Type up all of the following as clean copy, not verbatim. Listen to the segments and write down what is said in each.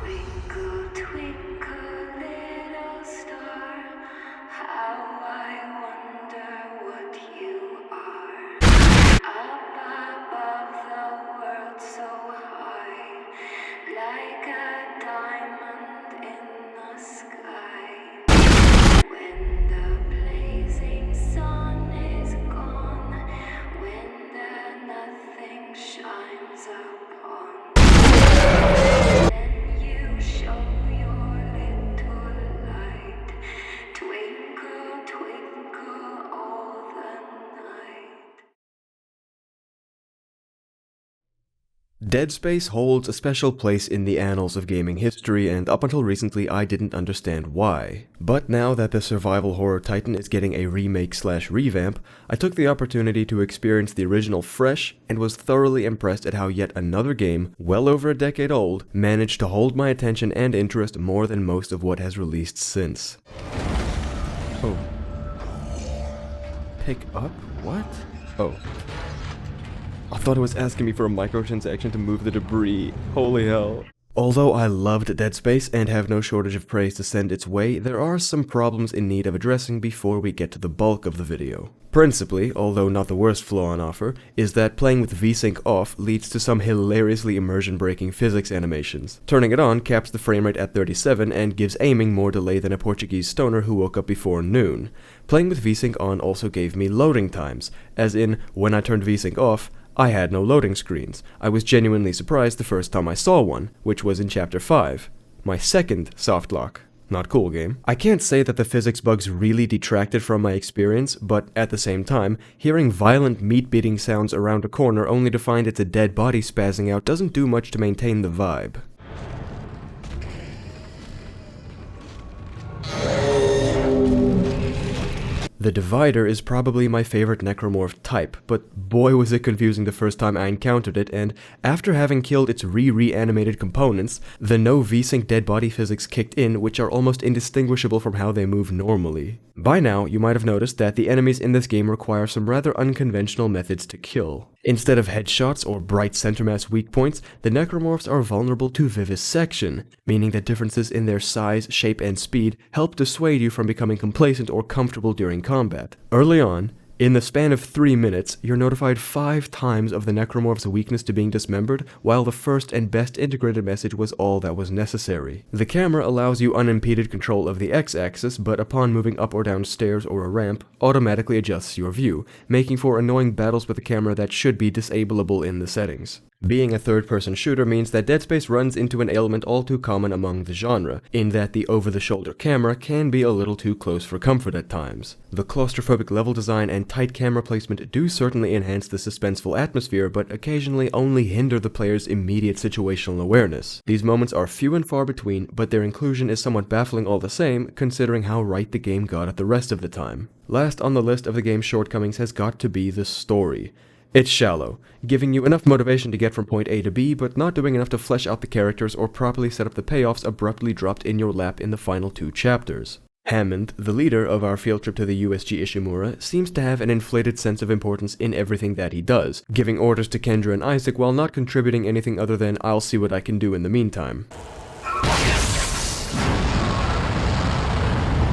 Twinkle, twinkle, little star, how I wonder what you are. Up above the world so high, like a diamond in the sky. When the blazing sun is gone, when the nothing shines upon. Then you show your little light, twinkle, twinkle all the night. Dead Space holds a special place in the annals of gaming history, and up until recently I didn't understand why. But now that the survival horror titan is getting a remake/revamp, I took the opportunity to experience the original fresh, and was thoroughly impressed at how yet another game, well over a decade old, managed to hold my attention and interest more than most of what has released since. Oh. Pick up? What? Oh. I thought it was asking me for a microtransaction to move the debris. Holy hell. Although I loved Dead Space and have no shortage of praise to send its way, there are some problems in need of addressing before we get to the bulk of the video. Principally, although not the worst flaw on offer, is that playing with VSync off leads to some hilariously immersion-breaking physics animations. Turning it on caps the framerate at 37 and gives aiming more delay than a Portuguese stoner who woke up before noon. Playing with VSync on also gave me loading times, as in, when I turned VSync off, I had no loading screens. I was genuinely surprised the first time I saw one, which was in Chapter 5. My second softlock. Not cool, game. I can't say that the physics bugs really detracted from my experience, but at the same time, hearing violent meat-beating sounds around a corner only to find it's a dead body spazzing out doesn't do much to maintain the vibe. The Divider is probably my favorite necromorph type, but boy was it confusing the first time I encountered it, and after having killed its re-reanimated components, the no VSync dead body physics kicked in, which are almost indistinguishable from how they move normally. By now, you might have noticed that the enemies in this game require some rather unconventional methods to kill. Instead of headshots or bright center mass weak points, the necromorphs are vulnerable to vivisection, meaning that differences in their size, shape, and speed help dissuade you from becoming complacent or comfortable during combat. Early on, in the span of 3 minutes, you're notified 5 times of the necromorph's weakness to being dismembered, while the first and best integrated message was all that was necessary. The camera allows you unimpeded control of the x-axis, but upon moving up or down stairs or a ramp, automatically adjusts your view, making for annoying battles with the camera that should be disableable in the settings. Being a third-person shooter means that Dead Space runs into an ailment all too common among the genre, in that the over-the-shoulder camera can be a little too close for comfort at times. The claustrophobic level design and tight camera placement do certainly enhance the suspenseful atmosphere, but occasionally only hinder the player's immediate situational awareness. These moments are few and far between, but their inclusion is somewhat baffling all the same, considering how right the game got at the rest of the time. Last on the list of the game's shortcomings has got to be the story. It's shallow, giving you enough motivation to get from point A to B, but not doing enough to flesh out the characters or properly set up the payoffs abruptly dropped in your lap in the final 2 chapters. Hammond, the leader of our field trip to the USG Ishimura, seems to have an inflated sense of importance in everything that he does, giving orders to Kendra and Isaac while not contributing anything other than "I'll see what I can do in the meantime."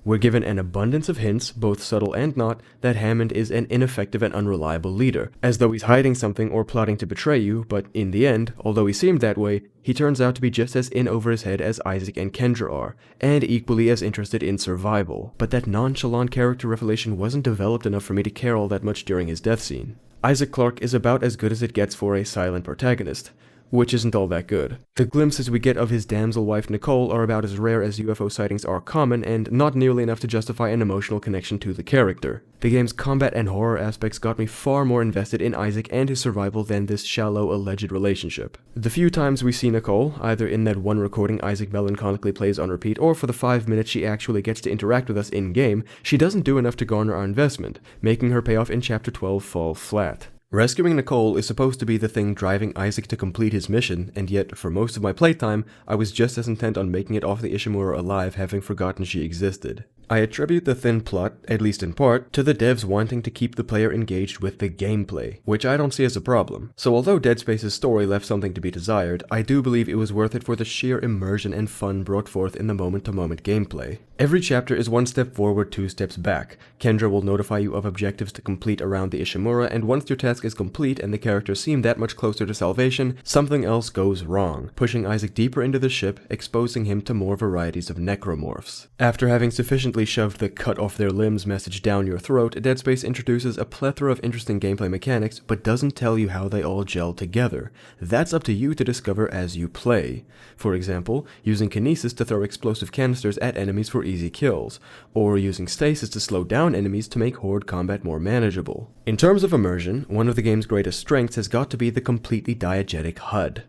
We're given an abundance of hints, both subtle and not, that Hammond is an ineffective and unreliable leader, as though he's hiding something or plotting to betray you, but in the end, although he seemed that way, he turns out to be just as in over his head as Isaac and Kendra are, and equally as interested in survival. But that nonchalant character revelation wasn't developed enough for me to care all that much during his death scene. Isaac Clarke is about as good as it gets for a silent protagonist, which isn't all that good. The glimpses we get of his damsel wife Nicole are about as rare as UFO sightings are common, and not nearly enough to justify an emotional connection to the character. The game's combat and horror aspects got me far more invested in Isaac and his survival than this shallow alleged relationship. The few times we see Nicole, either in that one recording Isaac melancholically plays on repeat, or for the 5 minutes she actually gets to interact with us in-game, she doesn't do enough to garner our investment, making her payoff in Chapter 12 fall flat. Rescuing Nicole is supposed to be the thing driving Isaac to complete his mission, and yet, for most of my playtime, I was just as intent on making it off the Ishimura alive, having forgotten she existed. I attribute the thin plot, at least in part, to the devs wanting to keep the player engaged with the gameplay, which I don't see as a problem. So although Dead Space's story left something to be desired, I do believe it was worth it for the sheer immersion and fun brought forth in the moment-to-moment gameplay. Every chapter is one step forward, two steps back. Kendra will notify you of objectives to complete around the Ishimura, and once your task is complete and the characters seem that much closer to salvation, something else goes wrong, pushing Isaac deeper into the ship, exposing him to more varieties of necromorphs. After having sufficiently shoved the cut off their limbs message down your throat, Dead Space introduces a plethora of interesting gameplay mechanics, but doesn't tell you how they all gel together. That's up to you to discover as you play. For example, using kinesis to throw explosive canisters at enemies for easy kills, or using stasis to slow down enemies to make horde combat more manageable. In terms of immersion, one of the game's greatest strengths has got to be the completely diegetic HUD.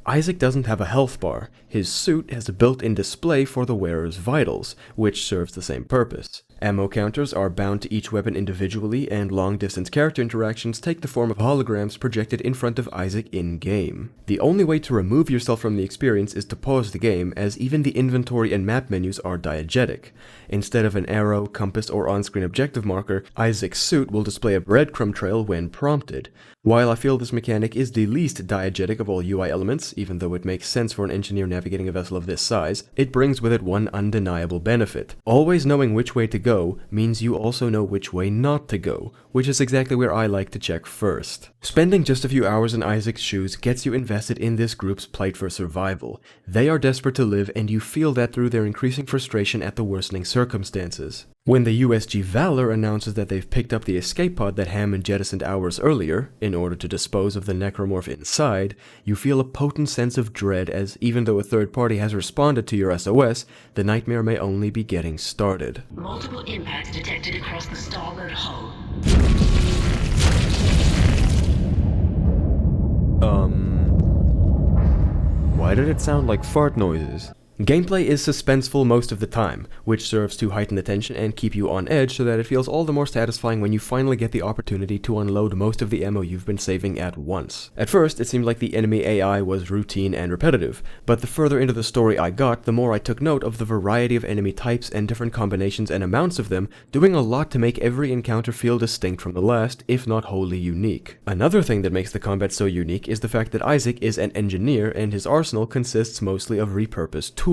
Isaac doesn't have a health bar. His suit has a built-in display for the wearer's vitals, which serves the same purpose. Ammo counters are bound to each weapon individually, and long-distance character interactions take the form of holograms projected in front of Isaac in-game. The only way to remove yourself from the experience is to pause the game, as even the inventory and map menus are diegetic. Instead of an arrow, compass, or on-screen objective marker, Isaac's suit will display a breadcrumb trail when prompted. While I feel this mechanic is the least diegetic of all UI elements, even though it makes sense for an engineer navigating a vessel of this size, it brings with it one undeniable benefit. Always knowing which way to go means you also know which way not to go, which is exactly where I like to check first. Spending just a few hours in Isaac's shoes gets you invested in this group's plight for survival. They are desperate to live, and you feel that through their increasing frustration at the worsening circumstances. When the USG Valor announces that they've picked up the escape pod that Hammond jettisoned hours earlier, in order to dispose of the necromorph inside, you feel a potent sense of dread, as even though a third party has responded to your SOS, the nightmare may only be getting started. Multiple impacts detected across the starboard hull. Why did it sound like fart noises? Gameplay is suspenseful most of the time, which serves to heighten the tension and keep you on edge so that it feels all the more satisfying when you finally get the opportunity to unload most of the ammo you've been saving at once. At first, it seemed like the enemy AI was routine and repetitive, but the further into the story I got, the more I took note of the variety of enemy types and different combinations and amounts of them, doing a lot to make every encounter feel distinct from the last, if not wholly unique. Another thing that makes the combat so unique is the fact that Isaac is an engineer and his arsenal consists mostly of repurposed tools.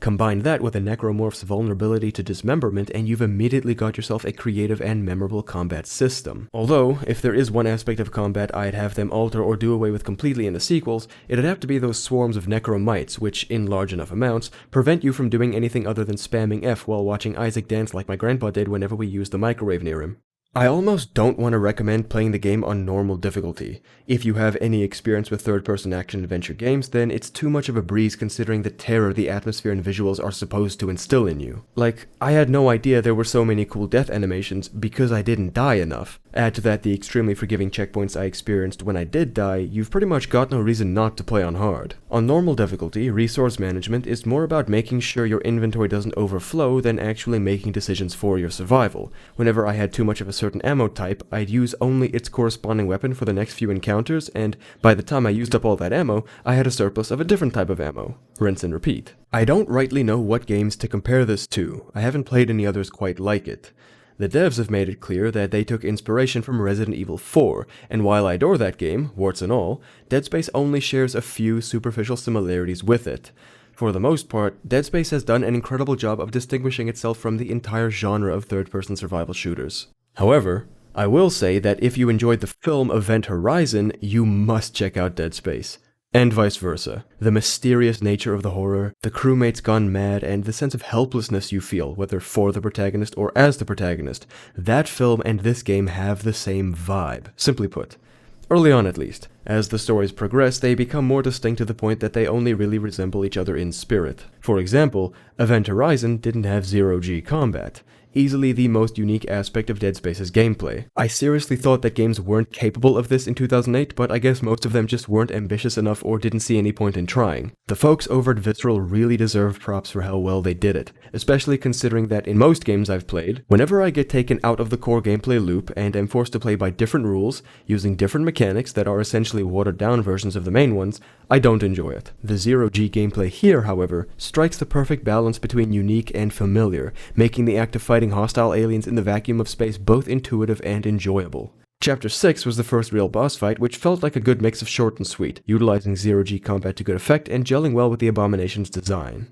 Combine that with a necromorph's vulnerability to dismemberment and you've immediately got yourself a creative and memorable combat system. Although, if there is one aspect of combat I'd have them alter or do away with completely in the sequels, it'd have to be those swarms of necromites, which, in large enough amounts, prevent you from doing anything other than spamming F while watching Isaac dance like my grandpa did whenever we used the microwave near him. I almost don't want to recommend playing the game on normal difficulty. If you have any experience with third-person action-adventure games, then it's too much of a breeze considering the terror the atmosphere and visuals are supposed to instill in you. Like, I had no idea there were so many cool death animations because I didn't die enough. Add to that the extremely forgiving checkpoints I experienced when I did die, you've pretty much got no reason not to play on hard. On normal difficulty, resource management is more about making sure your inventory doesn't overflow than actually making decisions for your survival. Whenever I had too much of a certain ammo type, I'd use only its corresponding weapon for the next few encounters, and by the time I used up all that ammo, I had a surplus of a different type of ammo. Rinse and repeat. I don't rightly know what games to compare this to. I haven't played any others quite like it. The devs have made it clear that they took inspiration from Resident Evil 4, and while I adore that game, warts and all, Dead Space only shares a few superficial similarities with it. For the most part, Dead Space has done an incredible job of distinguishing itself from the entire genre of third-person survival shooters. However, I will say that if you enjoyed the film Event Horizon, you must check out Dead Space. And vice versa. The mysterious nature of the horror, the crewmates gone mad, and the sense of helplessness you feel, whether for the protagonist or as the protagonist, that film and this game have the same vibe, simply put. Early on at least. As the stories progress, they become more distinct to the point that they only really resemble each other in spirit. For example, Event Horizon didn't have zero-G combat. easily the most unique aspect of Dead Space's gameplay. I seriously thought that games weren't capable of this in 2008, but I guess most of them just weren't ambitious enough or didn't see any point in trying. The folks over at Visceral really deserve props for how well they did it, especially considering that in most games I've played, whenever I get taken out of the core gameplay loop and am forced to play by different rules, using different mechanics that are essentially watered down versions of the main ones, I don't enjoy it. The Zero-G gameplay here, however, strikes the perfect balance between unique and familiar, making the act of fighting hostile aliens in the vacuum of space both intuitive and enjoyable. Chapter 6 was the first real boss fight, which felt like a good mix of short and sweet, utilizing Zero-G combat to good effect and gelling well with the Abomination's design.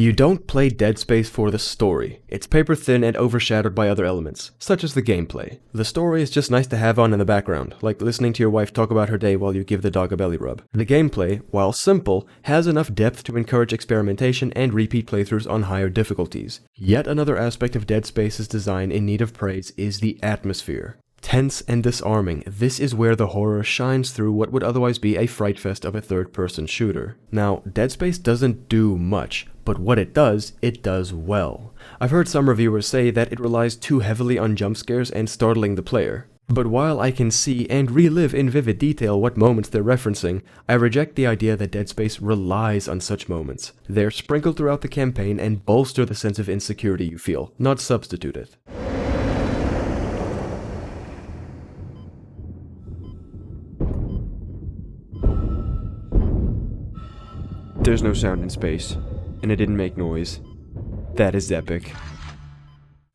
You don't play Dead Space for the story. It's paper thin and overshadowed by other elements, such as the gameplay. The story is just nice to have on in the background, like listening to your wife talk about her day while you give the dog a belly rub. The gameplay, while simple, has enough depth to encourage experimentation and repeat playthroughs on higher difficulties. Yet another aspect of Dead Space's design in need of praise is the atmosphere. Tense and disarming, this is where the horror shines through what would otherwise be a fright fest of a third-person shooter. Now, Dead Space doesn't do much, but what it does well. I've heard some reviewers say that it relies too heavily on jump scares and startling the player. But while I can see and relive in vivid detail what moments they're referencing, I reject the idea that Dead Space relies on such moments. They're sprinkled throughout the campaign and bolster the sense of insecurity you feel, not substitute it. There's no sound in space, and it didn't make noise. That is epic.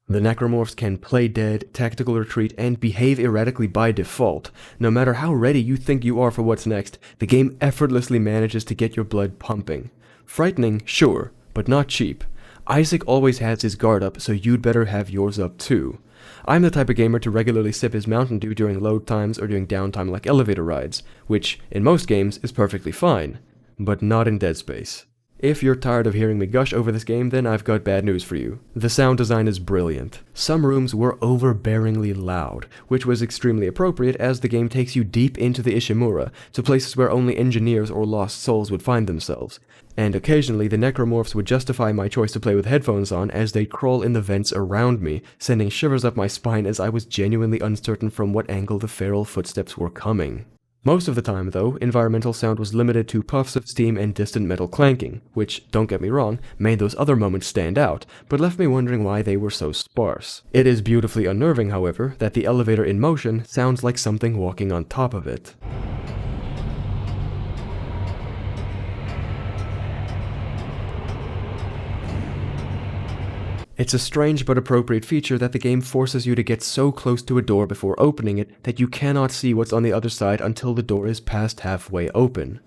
The necromorphs can play dead, tactical retreat, and behave erratically by default. No matter how ready you think you are for what's next, the game effortlessly manages to get your blood pumping. Frightening, sure, but not cheap. Isaac always has his guard up, so you'd better have yours up too. I'm the type of gamer to regularly sip his Mountain Dew during load times or during downtime like elevator rides, which, in most games, is perfectly fine. But not in Dead Space. If you're tired of hearing me gush over this game, then I've got bad news for you. The sound design is brilliant. Some rooms were overbearingly loud, which was extremely appropriate as the game takes you deep into the Ishimura, to places where only engineers or lost souls would find themselves. And occasionally the necromorphs would justify my choice to play with headphones on as they'd crawl in the vents around me, sending shivers up my spine as I was genuinely uncertain from what angle the feral footsteps were coming. Most of the time, though, environmental sound was limited to puffs of steam and distant metal clanking, which, don't get me wrong, made those other moments stand out, but left me wondering why they were so sparse. It is beautifully unnerving, however, that the elevator in motion sounds like something walking on top of it. It's a strange but appropriate feature that the game forces you to get so close to a door before opening it that you cannot see what's on the other side until the door is past halfway open.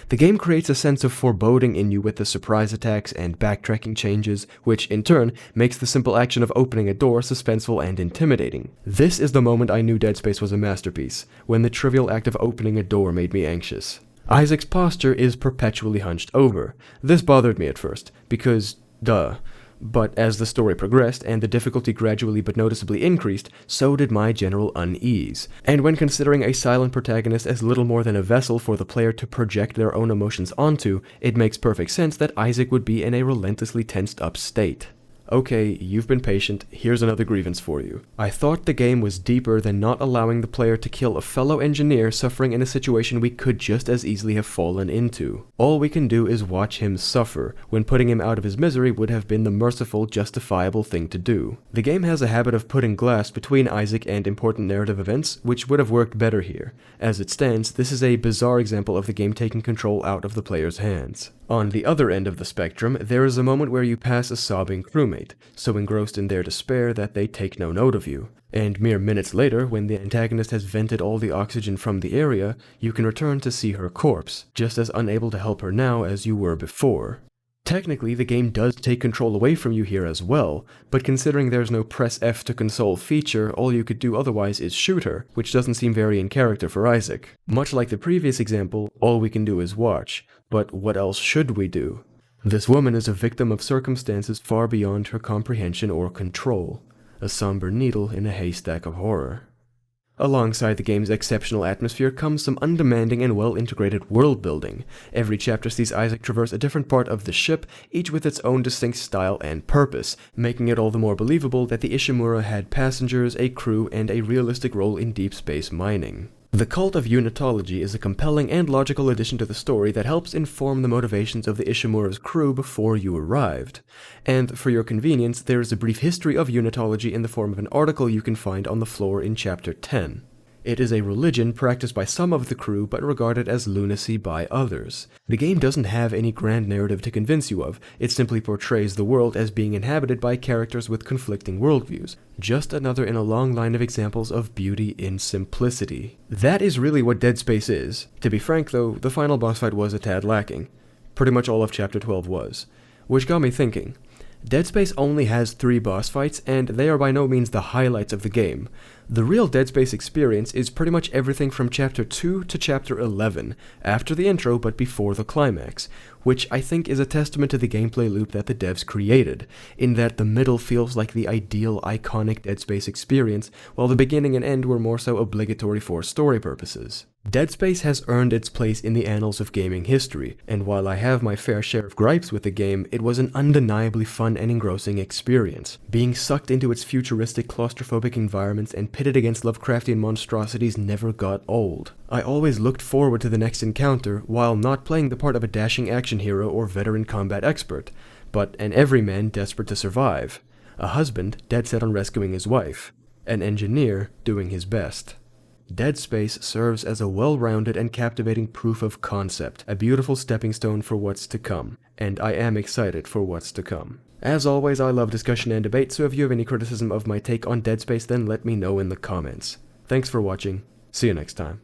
The game creates a sense of foreboding in you with the surprise attacks and backtracking changes, which in turn makes the simple action of opening a door suspenseful and intimidating. This is the moment I knew Dead Space was a masterpiece, when the trivial act of opening a door made me anxious. Isaac's posture is perpetually hunched over. This bothered me at first, because, duh. But as the story progressed and the difficulty gradually but noticeably increased, so did my general unease. And when considering a silent protagonist as little more than a vessel for the player to project their own emotions onto, it makes perfect sense that Isaac would be in a relentlessly tensed up state. Okay, you've been patient, here's another grievance for you. I thought the game was deeper than not allowing the player to kill a fellow engineer suffering in a situation we could just as easily have fallen into. All we can do is watch him suffer, when putting him out of his misery would have been the merciful, justifiable thing to do. The game has a habit of putting glass between Isaac and important narrative events, which would have worked better here. As it stands, this is a bizarre example of the game taking control out of the player's hands. On the other end of the spectrum, there is a moment where you pass a sobbing crewmate, so engrossed in their despair that they take no note of you. And mere minutes later, when the antagonist has vented all the oxygen from the area, you can return to see her corpse, just as unable to help her now as you were before. Technically, the game does take control away from you here as well, but considering there's no press F to console feature, all you could do otherwise is shoot her, which doesn't seem very in character for Isaac. Much like the previous example, all we can do is watch. But what else should we do? This woman is a victim of circumstances far beyond her comprehension or control. A somber needle in a haystack of horror. Alongside the game's exceptional atmosphere comes some undemanding and well-integrated world building. Every chapter sees Isaac traverse a different part of the ship, each with its own distinct style and purpose, making it all the more believable that the Ishimura had passengers, a crew, and a realistic role in deep space mining. The cult of unitology is a compelling and logical addition to the story that helps inform the motivations of the Ishimura's crew before you arrived. And for your convenience, there is a brief history of unitology in the form of an article you can find on the floor in Chapter 10. It is a religion practiced by some of the crew but regarded as lunacy by others. The game doesn't have any grand narrative to convince you of, it simply portrays the world as being inhabited by characters with conflicting worldviews. Just another in a long line of examples of beauty in simplicity. That is really what Dead Space is. To be frank though, the final boss fight was a tad lacking. Pretty much all of Chapter 12 was. Which got me thinking. Dead Space only has 3 boss fights, and they are by no means the highlights of the game. The real Dead Space experience is pretty much everything from Chapter 2 to Chapter 11, after the intro but before the climax, which I think is a testament to the gameplay loop that the devs created, in that the middle feels like the ideal, iconic Dead Space experience, while the beginning and end were more so obligatory for story purposes. Dead Space has earned its place in the annals of gaming history, and while I have my fair share of gripes with the game, it was an undeniably fun and engrossing experience. Being sucked into its futuristic, claustrophobic environments and pitted against Lovecraftian monstrosities never got old. I always looked forward to the next encounter, while not playing the part of a dashing action hero or veteran combat expert, but an everyman desperate to survive, a husband dead set on rescuing his wife, an engineer doing his best. Dead Space serves as a well-rounded and captivating proof of concept, a beautiful stepping stone for what's to come, and I am excited for what's to come. As always, I love discussion and debate, so if you have any criticism of my take on Dead Space, then let me know in the comments. Thanks for watching. See you next time.